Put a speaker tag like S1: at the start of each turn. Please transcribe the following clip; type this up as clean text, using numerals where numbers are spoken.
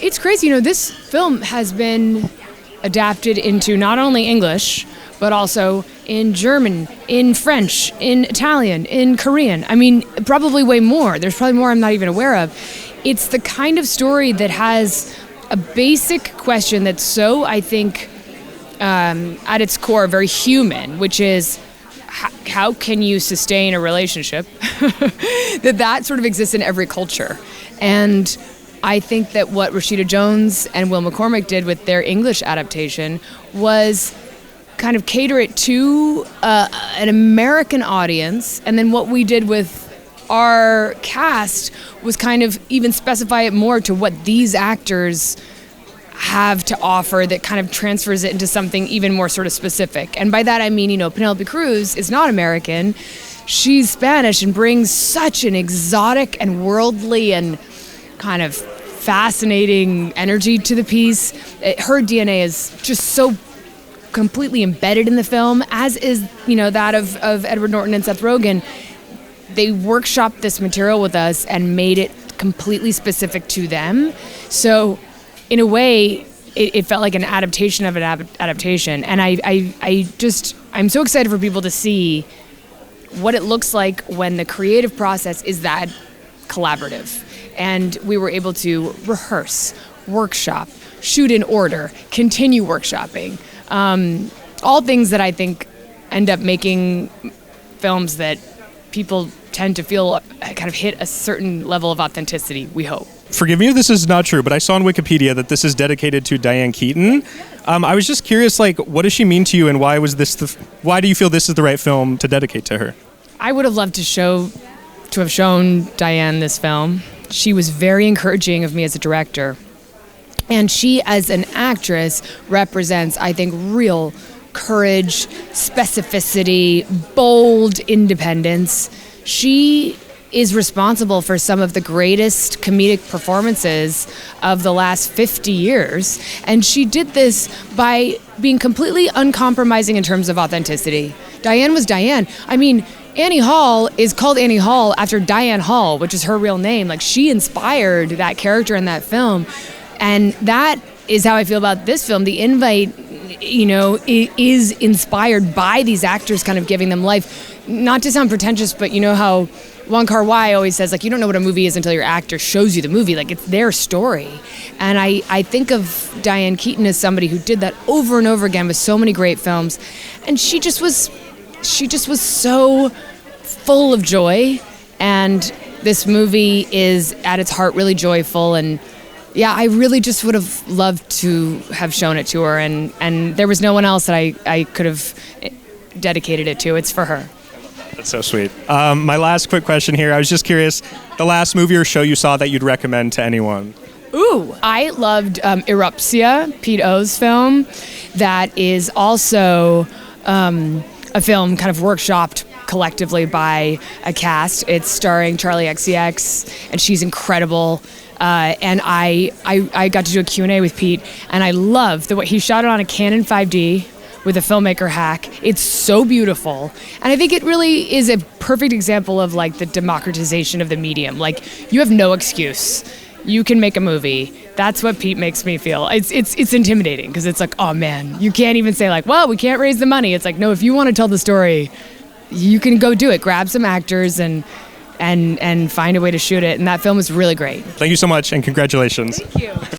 S1: It's crazy, this film has been adapted into not only English, but also in German, in French, in Italian, in Korean. I mean, probably way more. There's probably more I'm not even aware of. It's the kind of story that has a basic question that's so, I think, at its core, very human, which is, how can you sustain a relationship? that sort of exists in every culture. And I think that what Rashida Jones and Will McCormick did with their English adaptation was kind of cater it to an American audience, and then what we did with our cast was kind of even specify it more to what these actors have to offer that kind of transfers it into something even more sort of specific. And by that I mean, Penelope Cruz is not American. She's Spanish and brings such an exotic and worldly and kind of fascinating energy to the piece. Her DNA is just so completely embedded in the film, as is, that of Edward Norton and Seth Rogen. They workshopped this material with us and made it completely specific to them. So in a way, it felt like an adaptation of an adaptation. And I'm so excited for people to see what it looks like when the creative process is that collaborative. And we were able to rehearse, workshop, shoot in order, continue workshopping. All things that I think end up making films that people tend to feel kind of hit a certain level of authenticity, we hope.
S2: Forgive me if this is not true, but I saw on Wikipedia that this is dedicated to Diane Keaton. I was just curious, what does she mean to you, and why do you feel this is the right film to dedicate to her?
S1: I would have loved to have shown Diane this film. She was very encouraging of me as a director. And she, as an actress, represents, I think, real courage, specificity, bold independence. She is responsible for some of the greatest comedic performances of the last 50 years. And she did this by being completely uncompromising in terms of authenticity. Diane was Diane. I mean, Annie Hall is called Annie Hall after Diane Hall, which is her real name. She inspired that character in that film. And that is how I feel about this film. The Invite, is inspired by these actors kind of giving them life. Not to sound pretentious, but how Wong Kar-wai always says, you don't know what a movie is until your actor shows you the movie. It's their story. And I think of Diane Keaton as somebody who did that over and over again with so many great films. And she just was so full of joy. And this movie is at its heart really joyful. And yeah, I really just would have loved to have shown it to her, and there was no one else that I could have dedicated it to. It's for her.
S2: That's so sweet. My last quick question here. I was just curious, the last movie or show you saw that you'd recommend to anyone?
S1: Ooh, I loved Erupcia, Pete O's film. That is also a film kind of workshopped collectively by a cast. It's starring Charlie XCX, and she's incredible. And I got to do a Q&A with Pete, and I love the way he shot it on a Canon 5D with a filmmaker hack. It's so beautiful. And I think it really is a perfect example of the democratization of the medium. You have no excuse. You can make a movie. That's what Pete makes me feel. It's intimidating because it's oh man, you can't even say well, we can't raise the money. It's no, if you want to tell the story, you can go do it. Grab some actors and find a way to shoot it. And that film is really great.
S2: Thank you so much, and congratulations.
S1: Thank you.